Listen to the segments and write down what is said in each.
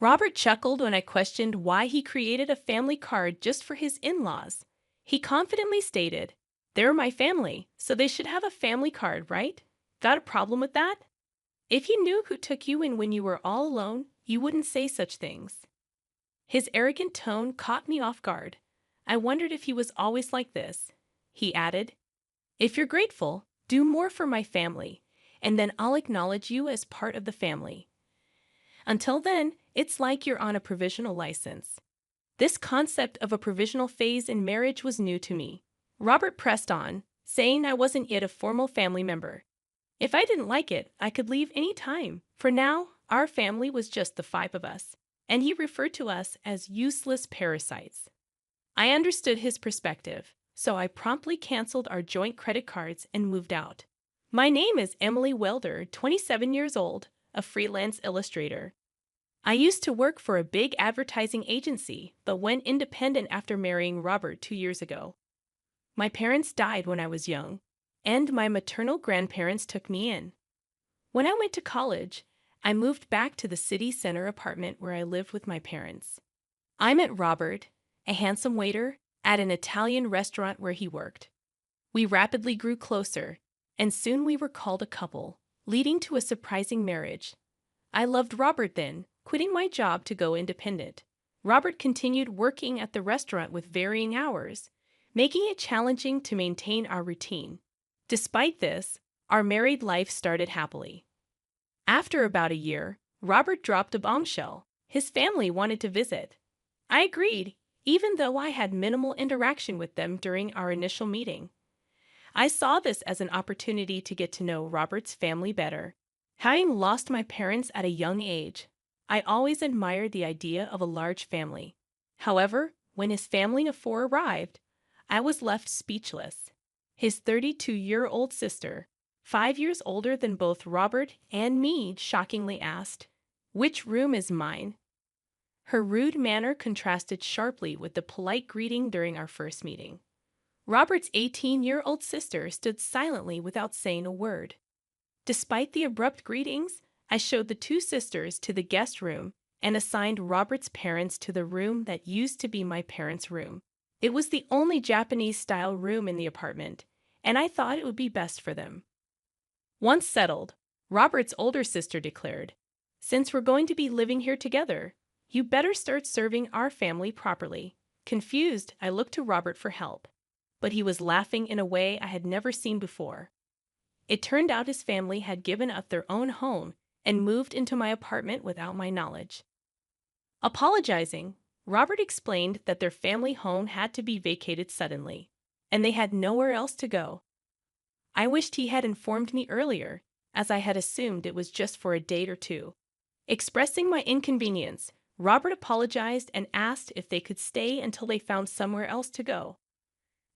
Robert chuckled when I questioned why he created a family card just for his in-laws. He confidently stated, "They're my family, so they should have a family card, right? Got a problem with that? If you knew who took you in when you were all alone, you wouldn't say such things." His arrogant tone caught me off guard. I wondered if he was always like this. He added, "If you're grateful, do more for my family, and then I'll acknowledge you as part of the family. Until then, it's like you're on a provisional license." This concept of a provisional phase in marriage was new to me. Robert pressed on, saying I wasn't yet a formal family member. If I didn't like it, I could leave any time. For now, our family was just the five of us, and he referred to us as useless parasites. I understood his perspective, so I promptly canceled our joint credit cards and moved out. My name is Emily Welder, 27 years old, a freelance illustrator. I used to work for a big advertising agency, but went independent after marrying Robert 2 years ago. My parents died when I was young, and my maternal grandparents took me in. When I went to college, I moved back to the city center apartment where I lived with my parents. I met Robert, a handsome waiter, at an Italian restaurant where he worked. We rapidly grew closer, and soon we were called a couple, leading to a surprising marriage. I loved Robert then, quitting my job to go independent. Robert continued working at the restaurant with varying hours, making it challenging to maintain our routine. Despite this, our married life started happily. After about a year, Robert dropped a bombshell. His family wanted to visit. I agreed, even though I had minimal interaction with them during our initial meeting. I saw this as an opportunity to get to know Robert's family better. Having lost my parents at a young age, I always admired the idea of a large family. However, when his family of four arrived, I was left speechless. His 32-year-old sister, 5 years older than both Robert and me, shockingly asked, "Which room is mine?" Her rude manner contrasted sharply with the polite greeting during our first meeting. Robert's 18-year-old sister stood silently without saying a word. Despite the abrupt greetings, I showed the two sisters to the guest room and assigned Robert's parents to the room that used to be my parents' room. It was the only Japanese-style room in the apartment, and I thought it would be best for them. Once settled, Robert's older sister declared, "Since we're going to be living here together, you better start serving our family properly." Confused, I looked to Robert for help, but he was laughing in a way I had never seen before. It turned out his family had given up their own home and moved into my apartment without my knowledge. Apologizing, Robert explained that their family home had to be vacated suddenly, and they had nowhere else to go. I wished he had informed me earlier, as I had assumed it was just for a date or two. Expressing my inconvenience, Robert apologized and asked if they could stay until they found somewhere else to go.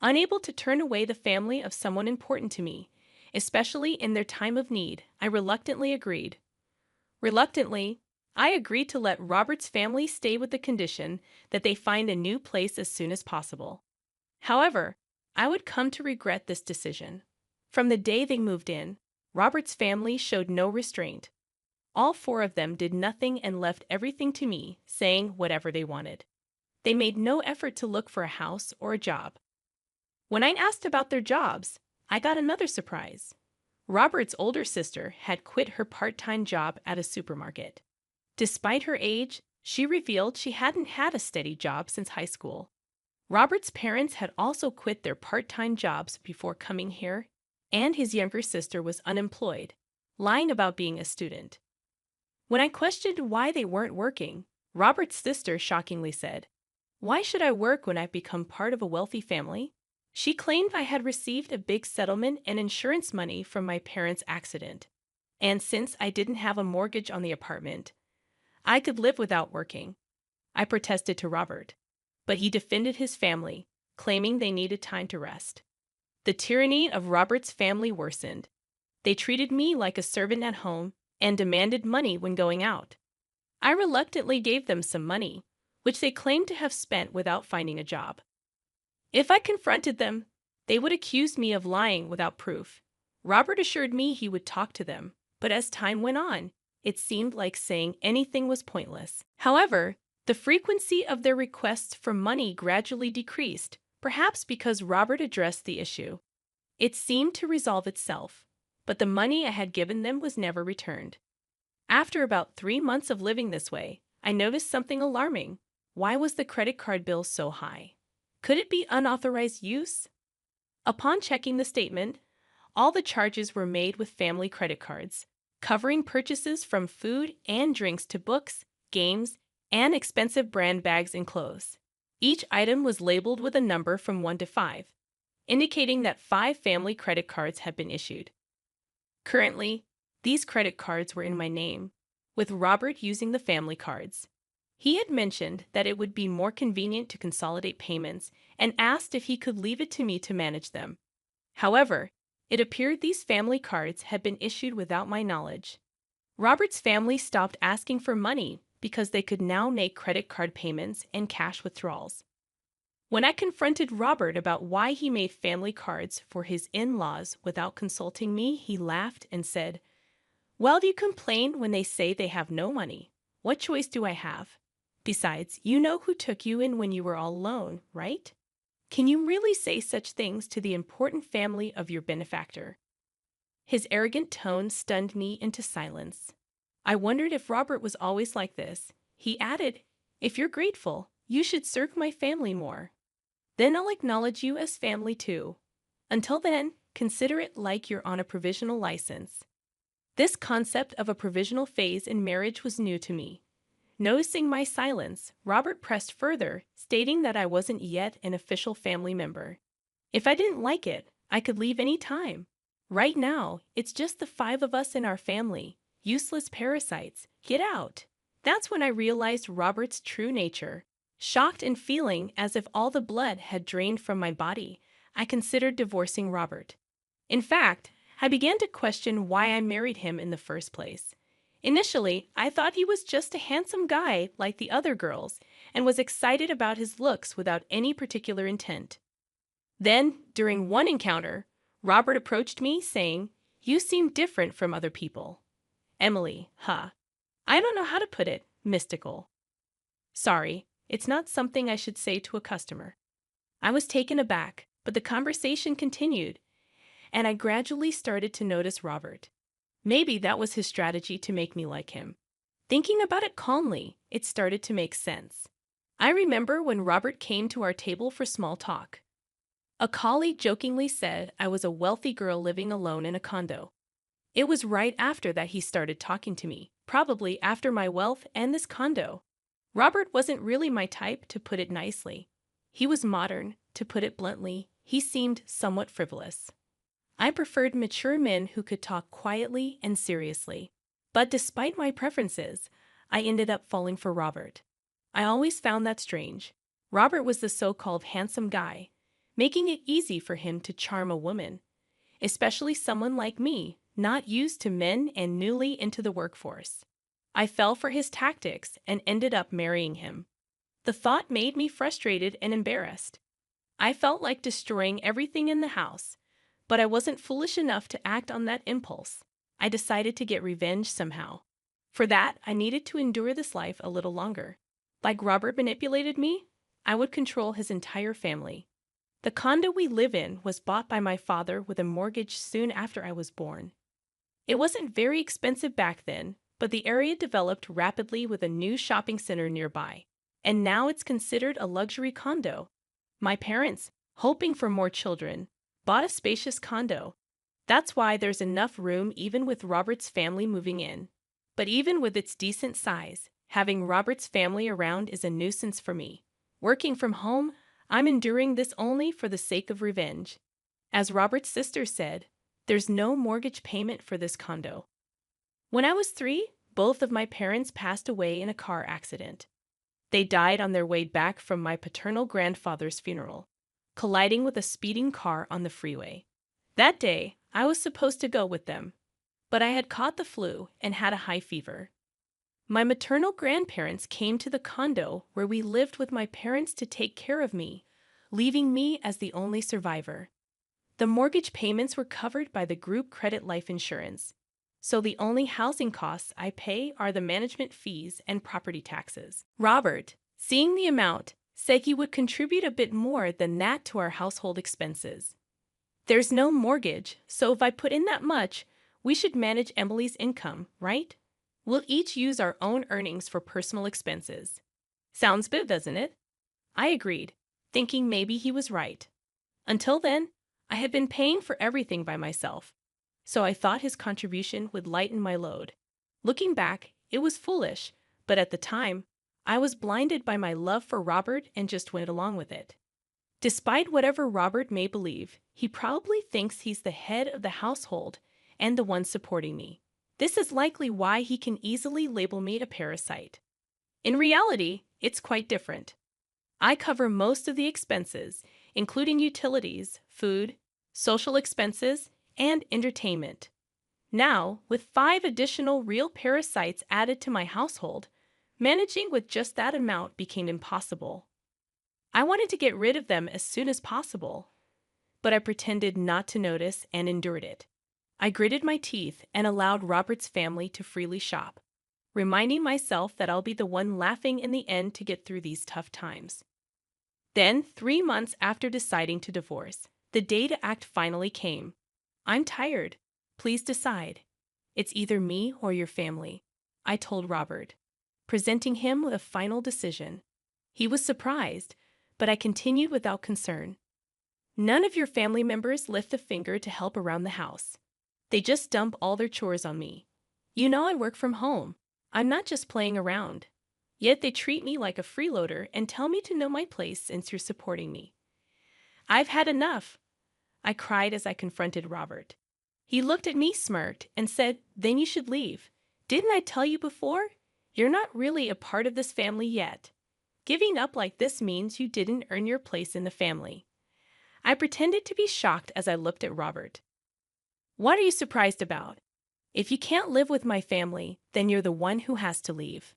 Unable to turn away the family of someone important to me, especially in their time of need, I reluctantly agreed. Reluctantly, I agreed to let Robert's family stay with the condition that they find a new place as soon as possible. However, I would come to regret this decision. From the day they moved in, Robert's family showed no restraint. All four of them did nothing and left everything to me, saying whatever they wanted. They made no effort to look for a house or a job. When I asked about their jobs, I got another surprise. Robert's older sister had quit her part-time job at a supermarket. Despite her age, she revealed she hadn't had a steady job since high school. Robert's parents had also quit their part-time jobs before coming here, and his younger sister was unemployed, lying about being a student. When I questioned why they weren't working, Robert's sister shockingly said, "Why should I work when I've become part of a wealthy family?" She claimed I had received a big settlement and insurance money from my parents' accident, and since I didn't have a mortgage on the apartment, I could live without working. I protested to Robert, but he defended his family, claiming they needed time to rest. The tyranny of Robert's family worsened. They treated me like a servant at home and demanded money when going out. I reluctantly gave them some money, which they claimed to have spent without finding a job. If I confronted them, they would accuse me of lying without proof. Robert assured me he would talk to them, but as time went on, it seemed like saying anything was pointless. However, the frequency of their requests for money gradually decreased, perhaps because Robert addressed the issue. It seemed to resolve itself, but the money I had given them was never returned. After about 3 months of living this way, I noticed something alarming. Why was the credit card bill so high? Could it be unauthorized use? Upon checking the statement, all the charges were made with family credit cards, covering purchases from food and drinks to books, games, and expensive brand bags and clothes. Each item was labeled with a number from 1 to 5, indicating that 5 family credit cards had been issued. Currently, these credit cards were in my name, with Robert using the family cards. He had mentioned that it would be more convenient to consolidate payments and asked if he could leave it to me to manage them. However, it appeared these family cards had been issued without my knowledge. Robert's family stopped asking for money because they could now make credit card payments and cash withdrawals. When I confronted Robert about why he made family cards for his in-laws without consulting me, he laughed and said, "Well, you complain when they say they have no money. What choice do I have? Besides, you know who took you in when you were all alone, right? Can you really say such things to the important family of your benefactor?" His arrogant tone stunned me into silence. I wondered if Robert was always like this. He added, "If you're grateful, you should serve my family more. Then I'll acknowledge you as family too. Until then, consider it like you're on a provisional license." This concept of a provisional phase in marriage was new to me. Noticing my silence, Robert pressed further, stating that I wasn't yet an official family member. If I didn't like it, I could leave any time. Right now, it's just the 5 of us in our family. Useless parasites. Get out. That's when I realized Robert's true nature. Shocked and feeling as if all the blood had drained from my body, I considered divorcing Robert. In fact, I began to question why I married him in the first place. Initially, I thought he was just a handsome guy like the other girls and was excited about his looks without any particular intent. Then, during one encounter, Robert approached me saying, "You seem different from other people." Emily, I don't know how to put it, mystical. Sorry, it's not something I should say to a customer. I was taken aback, but the conversation continued, and I gradually started to notice Robert. Maybe that was his strategy to make me like him. Thinking about it calmly, it started to make sense. I remember when Robert came to our table for small talk. A colleague jokingly said I was a wealthy girl living alone in a condo. It was right after that he started talking to me, probably after my wealth and this condo. Robert wasn't really my type, to put it nicely. He was modern, to put it bluntly. He seemed somewhat frivolous. I preferred mature men who could talk quietly and seriously. But despite my preferences, I ended up falling for Robert. I always found that strange. Robert was the so-called handsome guy, making it easy for him to charm a woman, especially someone like me, not used to men and newly into the workforce. I fell for his tactics and ended up marrying him. The thought made me frustrated and embarrassed. I felt like destroying everything in the house, but I wasn't foolish enough to act on that impulse. I decided to get revenge somehow. For that, I needed to endure this life a little longer. Like Robert manipulated me, I would control his entire family. The condo we live in was bought by my father with a mortgage soon after I was born. It wasn't very expensive back then, but the area developed rapidly with a new shopping center nearby, and now it's considered a luxury condo. My parents, hoping for more children, bought a spacious condo. That's why there's enough room even with Robert's family moving in. But even with its decent size, having Robert's family around is a nuisance for me. Working from home, I'm enduring this only for the sake of revenge. As Robert's sister said, there's no mortgage payment for this condo. When I was 3, both of my parents passed away in a car accident. They died on their way back from my paternal grandfather's funeral, colliding with a speeding car on the freeway. That day, I was supposed to go with them, but I had caught the flu and had a high fever. My maternal grandparents came to the condo where we lived with my parents to take care of me, leaving me as the only survivor. The mortgage payments were covered by the group credit life insurance, so the only housing costs I pay are the management fees and property taxes. Robert, seeing the amount, said he would contribute a bit more than that to our household expenses. There's no mortgage, so if I put in that much, we should manage Emily's income, right? We'll each use our own earnings for personal expenses. Sounds good, doesn't it? I agreed, thinking maybe he was right. Until then, I had been paying for everything by myself, so I thought his contribution would lighten my load. Looking back, it was foolish, but at the time, I was blinded by my love for Robert and just went along with it. Despite whatever Robert may believe, he probably thinks he's the head of the household and the one supporting me. This is likely why he can easily label me a parasite. In reality, it's quite different. I cover most of the expenses, including utilities, food, social expenses, and entertainment. Now, with 5 additional real parasites added to my household, managing with just that amount became impossible. I wanted to get rid of them as soon as possible, but I pretended not to notice and endured it. I gritted my teeth and allowed Robert's family to freely shop, reminding myself that I'll be the one laughing in the end to get through these tough times. Then, 3 months after deciding to divorce, the day to act finally came. I'm tired. Please decide. It's either me or your family, I told Robert, presenting him with a final decision. He was surprised, but I continued without concern. None of your family members lift a finger to help around the house. They just dump all their chores on me. You know I work from home. I'm not just playing around. Yet they treat me like a freeloader and tell me to know my place since you're supporting me. I've had enough, I cried as I confronted Robert. He looked at me, smirked, and said, "Then you should leave. Didn't I tell you before? You're not really a part of this family yet. Giving up like this means you didn't earn your place in the family." I pretended to be shocked as I looked at Robert. "What are you surprised about? If you can't live with my family, then you're the one who has to leave.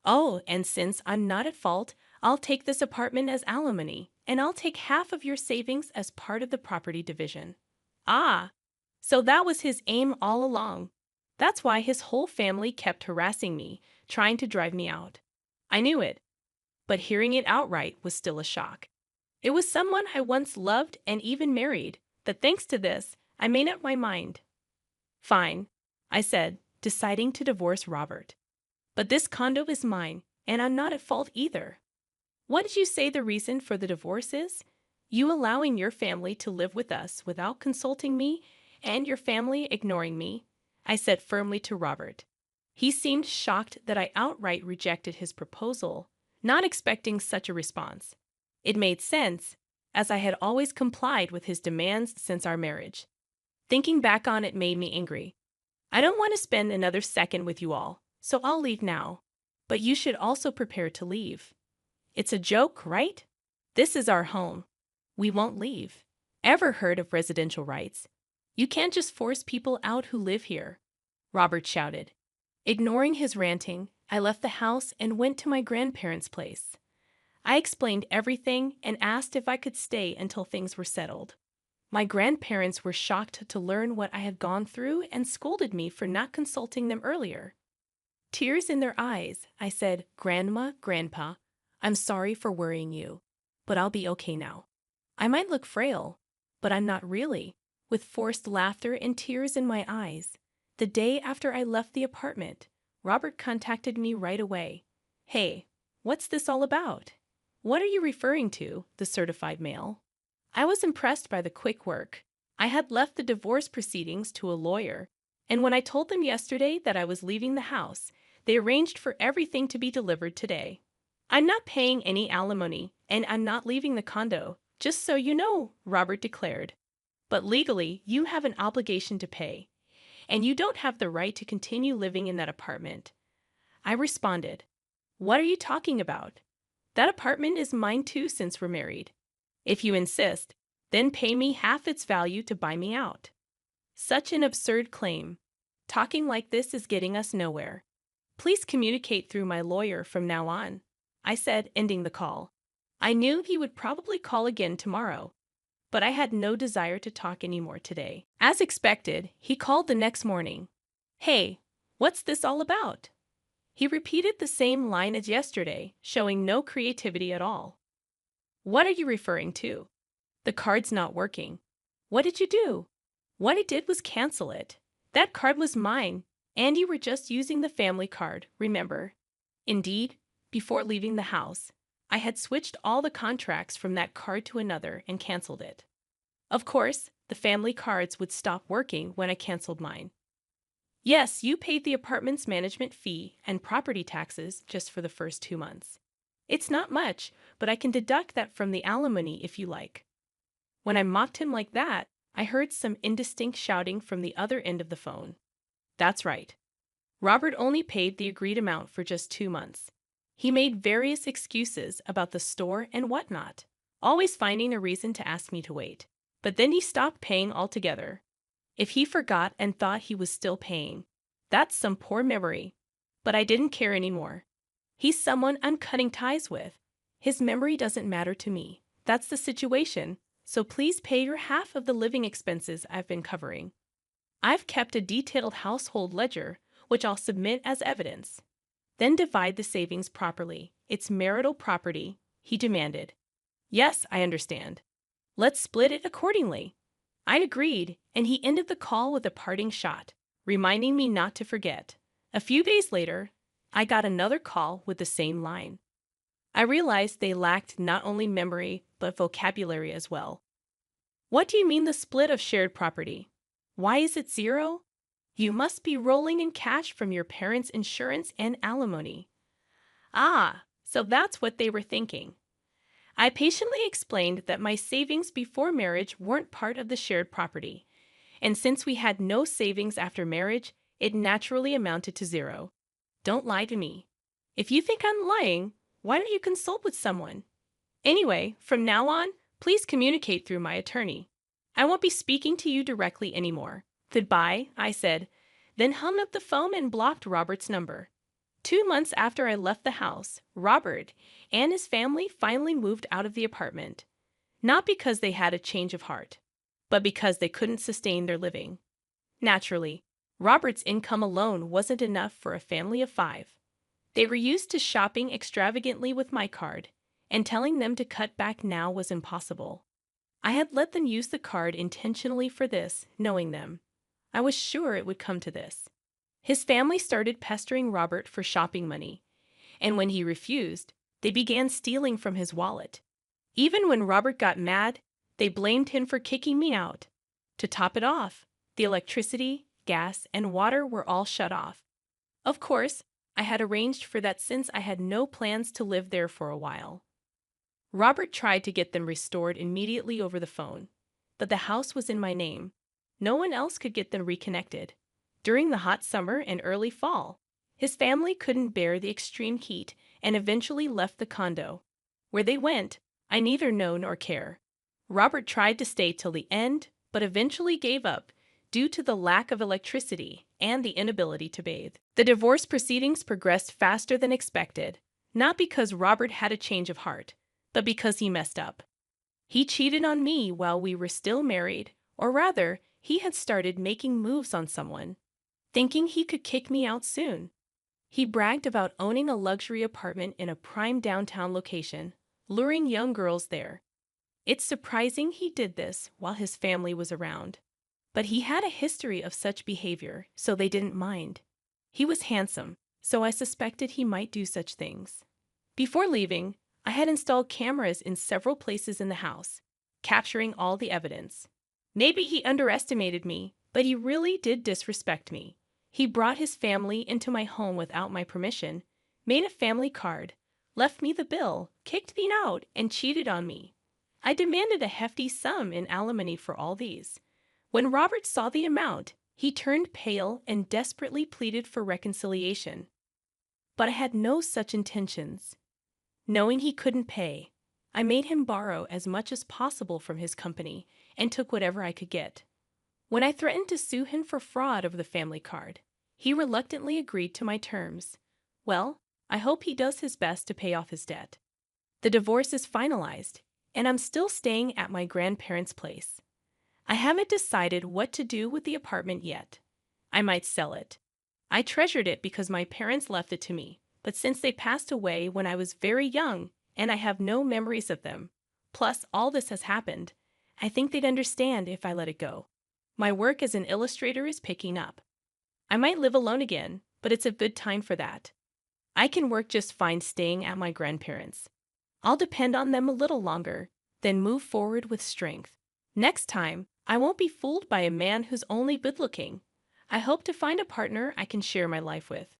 Oh, and since I'm not at fault, I'll take this apartment as alimony, and I'll take half of your savings as part of the property division." Ah, so that was his aim all along. That's why his whole family kept harassing me, trying to drive me out. I knew it, but hearing it outright was still a shock. It was someone I once loved and even married, that thanks to this, I made up my mind. "Fine," I said, deciding to divorce Robert. "But this condo is mine, and I'm not at fault either." "What did you say the reason for the divorce is? You allowing your family to live with us without consulting me, and your family ignoring me," I said firmly to Robert. He seemed shocked that I outright rejected his proposal, not expecting such a response. It made sense, as I had always complied with his demands since our marriage. Thinking back on it made me angry. I don't want to spend another second with you all, so I'll leave now. But you should also prepare to leave. It's a joke, right? This is our home. We won't leave. Ever heard of residential rights? You can't just force people out who live here, Robert shouted. Ignoring his ranting, I left the house and went to my grandparents' place. I explained everything and asked if I could stay until things were settled. My grandparents were shocked to learn what I had gone through and scolded me for not consulting them earlier. Tears in their eyes, I said, "Grandma, Grandpa, I'm sorry for worrying you, but I'll be okay now. I might look frail, but I'm not really," with forced laughter and tears in my eyes. The day after I left the apartment, Robert contacted me right away. "Hey, what's this all about? What are you referring to, the certified mail?" I was impressed by the quick work. I had left the divorce proceedings to a lawyer, and when I told them yesterday that I was leaving the house, they arranged for everything to be delivered today. "I'm not paying any alimony, and I'm not leaving the condo, just so you know," Robert declared. "But legally, you have an obligation to pay, and you don't have the right to continue living in that apartment." I responded, "What are you talking about? That apartment is mine too since we're married. If you insist, then pay me half its value to buy me out." Such an absurd claim. Talking like this is getting us nowhere. "Please communicate through my lawyer from now on," I said, ending the call. I knew he would probably call again tomorrow, but I had no desire to talk anymore today. As expected, he called the next morning. Hey, what's this all about? He repeated the same line as yesterday, showing no creativity at all. What are you referring to? The card's not working. What did you do? What I did was cancel it. That card was mine, and you were just using the family card, remember? Indeed, before leaving the house, I had switched all the contracts from that card to another and canceled it. Of course, the family cards would stop working when I canceled mine. Yes, you paid the apartment's management fee and property taxes just for the first 2 months. It's not much, but I can deduct that from the alimony if you like. When I mocked him like that, I heard some indistinct shouting from the other end of the phone. That's right. Robert only paid the agreed amount for just 2 months. He made various excuses about the store and whatnot, always finding a reason to ask me to wait. But then he stopped paying altogether. If he forgot and thought he was still paying, that's some poor memory. But I didn't care anymore. He's someone I'm cutting ties with. His memory doesn't matter to me. That's the situation. So please pay your half of the living expenses I've been covering. I've kept a detailed household ledger, which I'll submit as evidence. Then divide the savings properly. It's marital property, he demanded. Yes, I understand. Let's split it accordingly. I agreed, and he ended the call with a parting shot, reminding me not to forget. A few days later, I got another call with the same line. I realized they lacked not only memory, but vocabulary as well. What do you mean the split of shared property? Why is it zero? You must be rolling in cash from your parents' insurance and alimony. Ah, so that's what they were thinking. I patiently explained that my savings before marriage weren't part of the shared property, and since we had no savings after marriage, it naturally amounted to zero. Don't lie to me. If you think I'm lying, why don't you consult with someone? Anyway, from now on, please communicate through my attorney. I won't be speaking to you directly anymore. Goodbye, I said, then hung up the phone and blocked Robert's number. 2 months after I left the house, Robert and his family finally moved out of the apartment. Not because they had a change of heart, but because they couldn't sustain their living. Naturally, Robert's income alone wasn't enough for a family of 5. They were used to shopping extravagantly with my card, and telling them to cut back now was impossible. I had let them use the card intentionally for this, knowing them. I was sure it would come to this. His family started pestering Robert for shopping money, and when he refused, they began stealing from his wallet. Even when Robert got mad, they blamed him for kicking me out. To top it off, the electricity, gas, and water were all shut off. Of course, I had arranged for that since I had no plans to live there for a while. Robert tried to get them restored immediately over the phone, but the house was in my name. No one else could get them reconnected. During the hot summer and early fall, his family couldn't bear the extreme heat and eventually left the condo. Where they went, I neither know nor care. Robert tried to stay till the end, but eventually gave up due to the lack of electricity and the inability to bathe. The divorce proceedings progressed faster than expected, not because Robert had a change of heart, but because he messed up. He cheated on me while we were still married, or rather, he had started making moves on someone, thinking he could kick me out soon. He bragged about owning a luxury apartment in a prime downtown location, luring young girls there. It's surprising he did this while his family was around. But he had a history of such behavior, so they didn't mind. He was handsome, so I suspected he might do such things. Before leaving, I had installed cameras in several places in the house, capturing all the evidence. Maybe he underestimated me, but he really did disrespect me. He brought his family into my home without my permission, made a family card, left me the bill, kicked me out, and cheated on me. I demanded a hefty sum in alimony for all these. When Robert saw the amount, he turned pale and desperately pleaded for reconciliation. But I had no such intentions. Knowing he couldn't pay, I made him borrow as much as possible from his company and took whatever I could get. When I threatened to sue him for fraud over the family card, he reluctantly agreed to my terms. Well, I hope he does his best to pay off his debt. The divorce is finalized, and I'm still staying at my grandparents' place. I haven't decided what to do with the apartment yet. I might sell it, I treasured it because my parents left it to me, but since they passed away when I was very young and I have no memories of them, plus all this has happened, I think they'd understand if I let it go. My work as an illustrator is picking up. I might live alone again, but it's a good time for that. I can work just fine staying at my grandparents'. I'll depend on them a little longer, then move forward with strength. Next time, I won't be fooled by a man who's only good looking. I hope to find a partner I can share my life with.